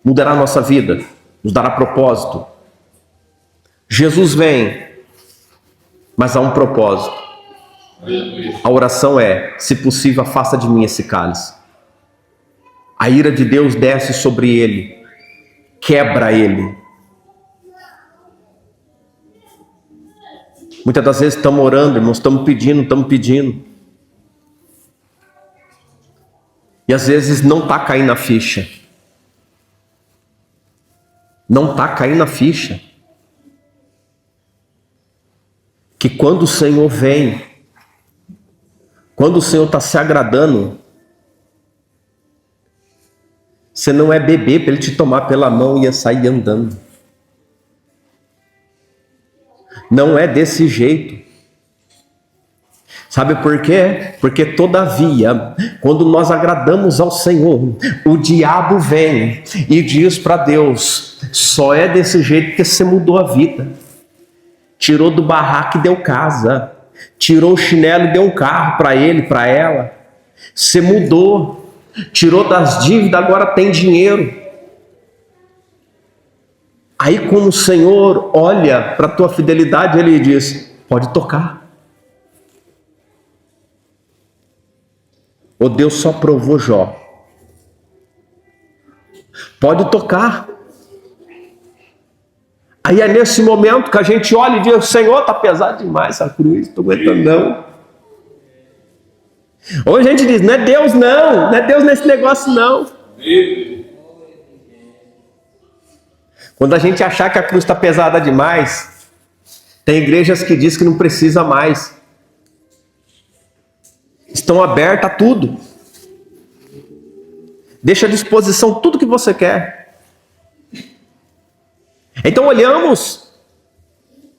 mudará a nossa vida, nos dará propósito. Jesus vem, mas há um propósito. A oração é, se possível, afasta de mim esse cálice. A ira de Deus desce sobre ele, quebra ele. Muitas das vezes estamos orando, irmãos, estamos pedindo. E às vezes não está caindo a ficha. Não está caindo a ficha. Que quando o Senhor vem, quando o Senhor está se agradando, você não é bebê para Ele te tomar pela mão e sair andando. Não é desse jeito. Sabe por quê? Porque todavia, quando nós agradamos ao Senhor, o diabo vem e diz para Deus, só é desse jeito porque você mudou a vida. Tirou do barraco e deu casa. Tirou o chinelo e deu um carro para ele, para ela. Você mudou. Tirou das dívidas, agora tem dinheiro. Aí como o Senhor olha para a tua fidelidade, Ele diz, pode tocar. O Deus só provou Jó. Pode tocar. Aí é nesse momento que a gente olha e diz, Senhor, está pesado demais essa cruz, não estou aguentando não. Ou a gente diz, não é Deus não, não é Deus nesse negócio não. Quando a gente achar que a cruz está pesada demais, tem igrejas que dizem que não precisa mais. Estão abertas a tudo. Deixa à disposição tudo que você quer. Então olhamos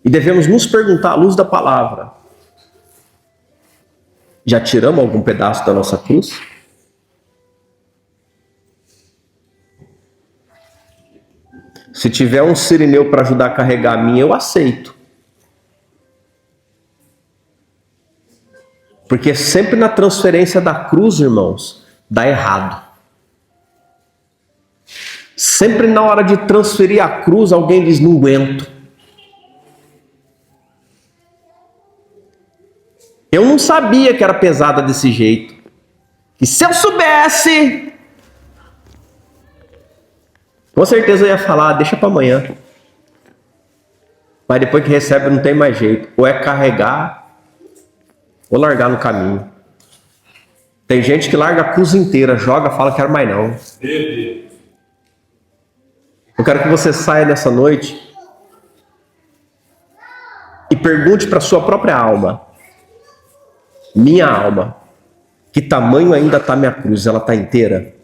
e devemos nos perguntar à luz da palavra: já tiramos algum pedaço da nossa cruz? Se tiver um sirineu para ajudar a carregar a minha, eu aceito. Porque sempre na transferência da cruz, irmãos, dá errado. Sempre na hora de transferir a cruz, alguém diz, não aguento. Eu não sabia que era pesada desse jeito. E se eu soubesse, com certeza eu ia falar, deixa para amanhã. Mas depois que recebe não tem mais jeito. Ou é carregar, ou largar no caminho. Tem gente que larga a cruz inteira, joga, fala que quero mais não. Eu quero que você saia nessa noite e pergunte para a sua própria alma: minha alma, que tamanho ainda está minha cruz? Ela está inteira?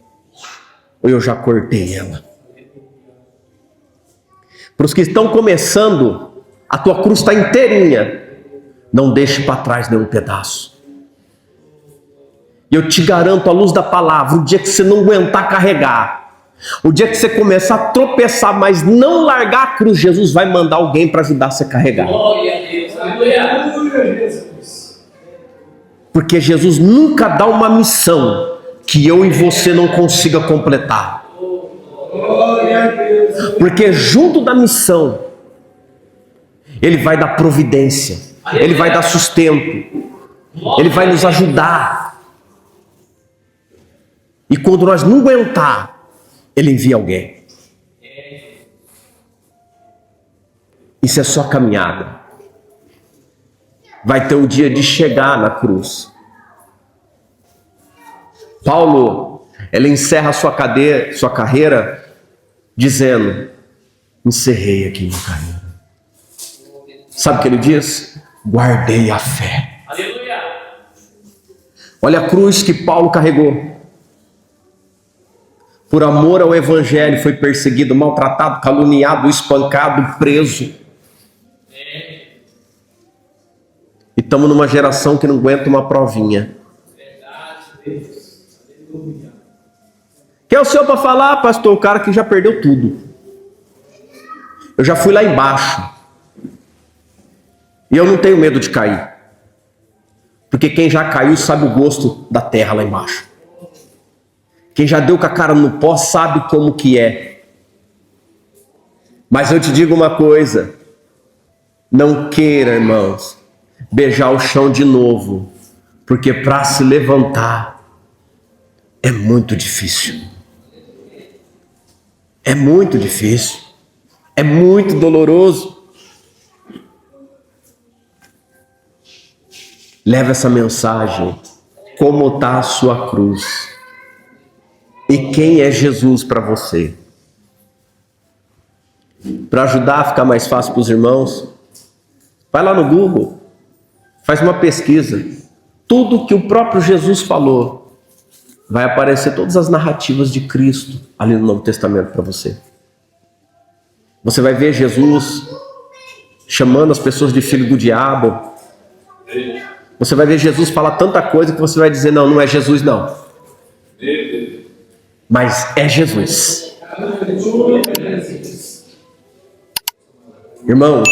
Ou eu já cortei ela? Para os que estão começando, a tua cruz está inteirinha. Não deixe para trás nenhum pedaço. E eu te garanto, à luz da palavra, o dia que você não aguentar carregar, o dia que você começar a tropeçar, mas não largar a cruz, Jesus vai mandar alguém para ajudar você a carregar. Glória a Deus, aleluia. Porque Jesus nunca dá uma missão que eu e você não consiga completar. Porque junto da missão, Ele vai dar providência, Ele vai dar sustento, Ele vai nos ajudar. E quando nós não aguentar, Ele envia alguém. Isso é só caminhada. Vai ter o dia de chegar na cruz. Paulo, ele encerra sua carreira dizendo: encerrei aqui minha carreira. Sabe o que ele diz? Guardei a fé. Aleluia. Olha a cruz que Paulo carregou. Por amor ao evangelho foi perseguido, maltratado, caluniado, espancado, preso. E estamos numa geração que não aguenta uma provinha. Quem é o senhor para falar, pastor? O cara que já perdeu tudo. Eu já fui lá embaixo. E eu não tenho medo de cair. Porque quem já caiu sabe o gosto da terra lá embaixo. Quem já deu com a cara no pó sabe como que é. Mas eu te digo uma coisa. Não queira, irmãos, beijar o chão de novo. Porque para se levantar é muito difícil. É muito difícil. É muito doloroso. Leva essa mensagem. Como está a sua cruz? E quem é Jesus para você? Para ajudar a ficar mais fácil para os irmãos, vai lá no Google, faz uma pesquisa. Tudo que o próprio Jesus falou, vai aparecer todas as narrativas de Cristo ali no Novo Testamento para você. Você vai ver Jesus chamando as pessoas de filho do diabo. Você vai ver Jesus falar tanta coisa que você vai dizer, não, não é Jesus não. Mas é Jesus. Irmãos,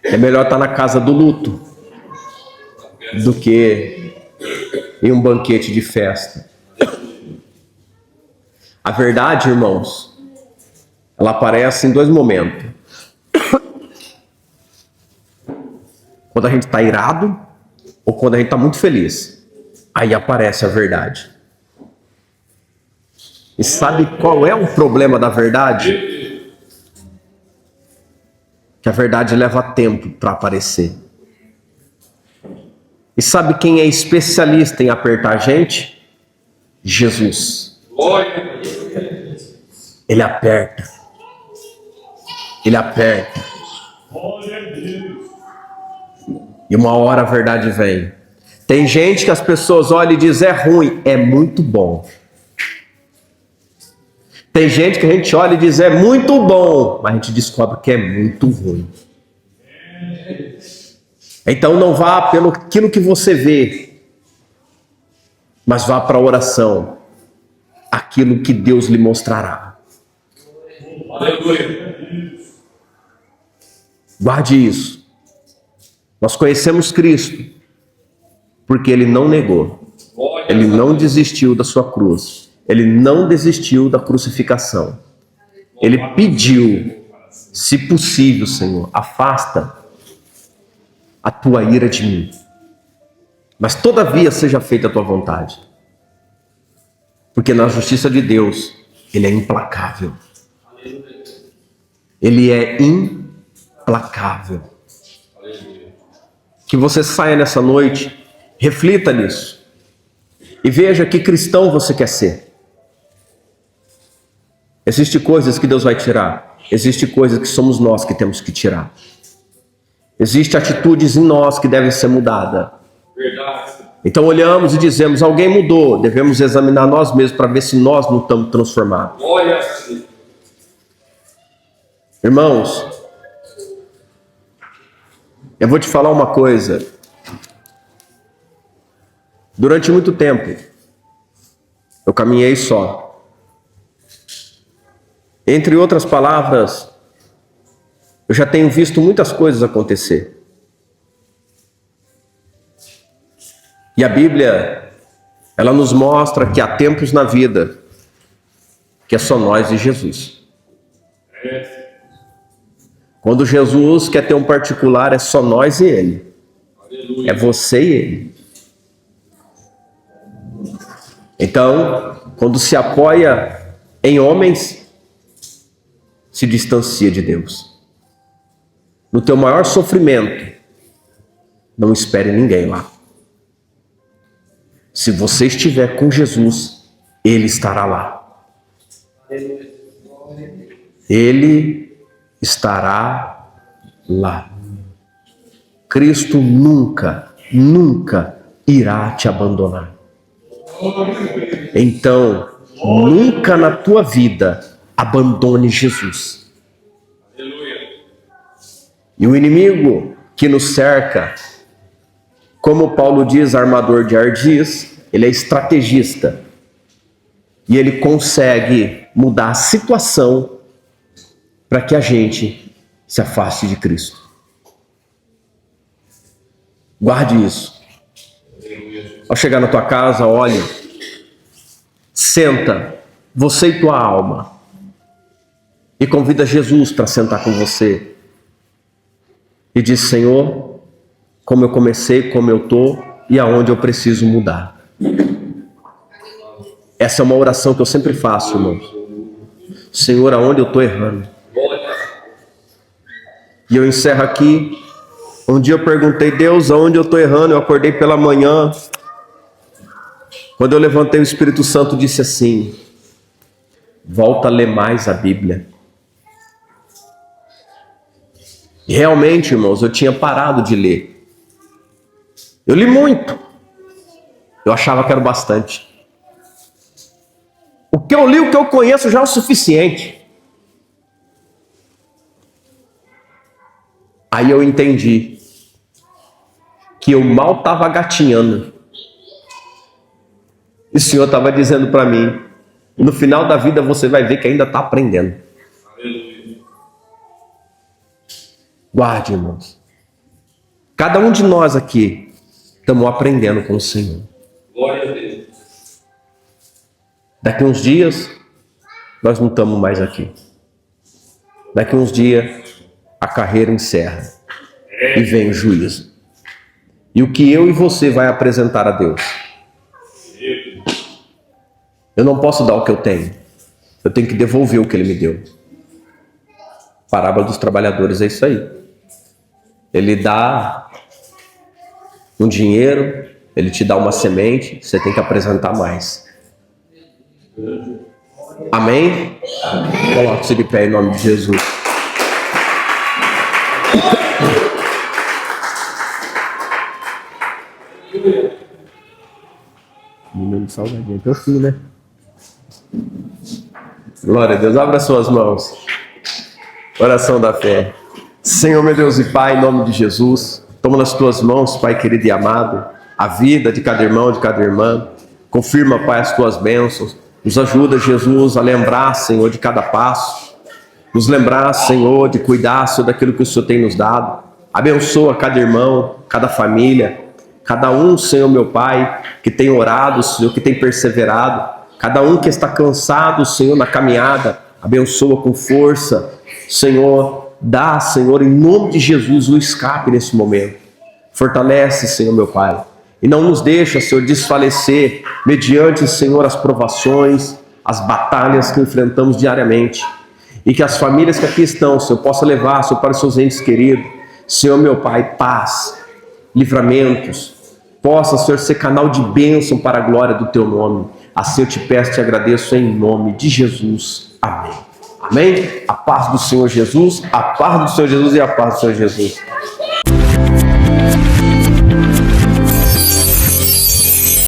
é melhor estar na casa do luto do que em um banquete de festa. A verdade, irmãos, ela aparece em dois momentos. Quando a gente está irado ou quando a gente está muito feliz. Aí aparece a verdade. E sabe qual é o problema da verdade? Que a verdade leva tempo para aparecer. E sabe quem é especialista em apertar a gente? Jesus. Glória. Ele aperta. Ele aperta. Glória a Deus. E uma hora a verdade vem. Tem gente que as pessoas olham e dizem, é ruim. É muito bom. Tem gente que a gente olha e diz, é muito bom. Mas a gente descobre que é muito ruim. Então não vá pelo aquilo que você vê, mas vá para a oração, aquilo que Deus lhe mostrará. Aleluia. Guarde isso. Nós conhecemos Cristo, porque Ele não negou, Ele não desistiu da sua cruz, Ele não desistiu da crucificação. Ele pediu, se possível, Senhor, afasta a tua ira de mim, mas todavia seja feita a tua vontade, porque na justiça de Deus Ele é implacável. Ele é implacável. Que você saia nessa noite, reflita nisso e veja que cristão você quer ser. Existem coisas que Deus vai tirar, existem coisas que somos nós que temos que tirar. Existem atitudes em nós que devem ser mudadas. Verdade. Então olhamos e dizemos, alguém mudou. Devemos examinar nós mesmos para ver se nós não estamos transformados. Glória a Deus. Irmãos, eu vou te falar uma coisa. Durante muito tempo, eu caminhei só. Entre outras palavras, eu já tenho visto muitas coisas acontecer. E a Bíblia, ela nos mostra que há tempos na vida que é só nós e Jesus. Quando Jesus quer ter um particular, é só nós e Ele. Aleluia. É você e Ele. Então, quando se apoia em homens, se distancia de Deus. No teu maior sofrimento, não espere ninguém lá. Se você estiver com Jesus, Ele estará lá. Ele estará lá. Cristo nunca, nunca irá te abandonar. Então, nunca na tua vida abandone Jesus. Aleluia. E o inimigo que nos cerca, como Paulo diz, armador de ardis, ele é estrategista. E ele consegue mudar a situação para que a gente se afaste de Cristo. Guarde isso. Ao chegar na tua casa, olhe, senta, você e tua alma, e convida Jesus para sentar com você. E diz, Senhor, como eu comecei, como eu estou e aonde eu preciso mudar. Essa é uma oração que eu sempre faço, irmãos. Senhor, aonde eu estou errando? E eu encerro aqui. Um dia eu perguntei, Deus, aonde eu estou errando? Eu acordei pela manhã. Quando eu levantei, o Espírito Santo disse assim, volta a ler mais a Bíblia. E realmente, irmãos, eu tinha parado de ler. Eu li muito. Eu achava que era bastante. O que eu li, o que eu conheço já é o suficiente. Aí eu entendi que eu mal estava gatinhando. E o Senhor estava dizendo para mim, no final da vida você vai ver que ainda está aprendendo. Aleluia. Guarde, irmãos. Cada um de nós aqui estamos aprendendo com o Senhor. Glória a Deus. Daqui uns dias, nós não estamos mais aqui. Daqui uns dias, a carreira encerra. E vem o juízo. E o que eu e você vai apresentar a Deus? Eu não posso dar o que eu tenho. Eu tenho que devolver o que Ele me deu. Parábola dos trabalhadores é isso aí. Ele dá um dinheiro, Ele te dá uma semente, você tem que apresentar mais. Amém? Coloque-se de pé em nome de Jesus. Menino salgadinho, teu filho, né? Glória a Deus, abra suas mãos. Oração da fé. Senhor, meu Deus e Pai, em nome de Jesus, toma nas tuas mãos, Pai querido e amado, a vida de cada irmão, de cada irmã. Confirma, Pai, as tuas bênçãos. Nos ajuda, Jesus, a lembrar, Senhor, de cada passo. Nos lembrar, Senhor, de cuidar, Senhor, daquilo que o Senhor tem nos dado. Abençoa cada irmão, cada família, cada um, Senhor, meu Pai, que tem orado, Senhor, que tem perseverado. Cada um que está cansado, Senhor, na caminhada, abençoa com força. Senhor, dá, Senhor, em nome de Jesus, o escape nesse momento. Fortalece, Senhor, meu Pai. E não nos deixa, Senhor, desfalecer mediante, Senhor, as provações, as batalhas que enfrentamos diariamente. E que as famílias que aqui estão, Senhor, possa levar, Senhor, para os seus entes queridos. Senhor, meu Pai, paz, livramentos. Possa, Senhor, ser canal de bênção para a glória do Teu nome. Assim eu te peço e te agradeço em nome de Jesus. Amém. Amém? A paz do Senhor Jesus, a paz do Senhor Jesus e a paz do Senhor Jesus.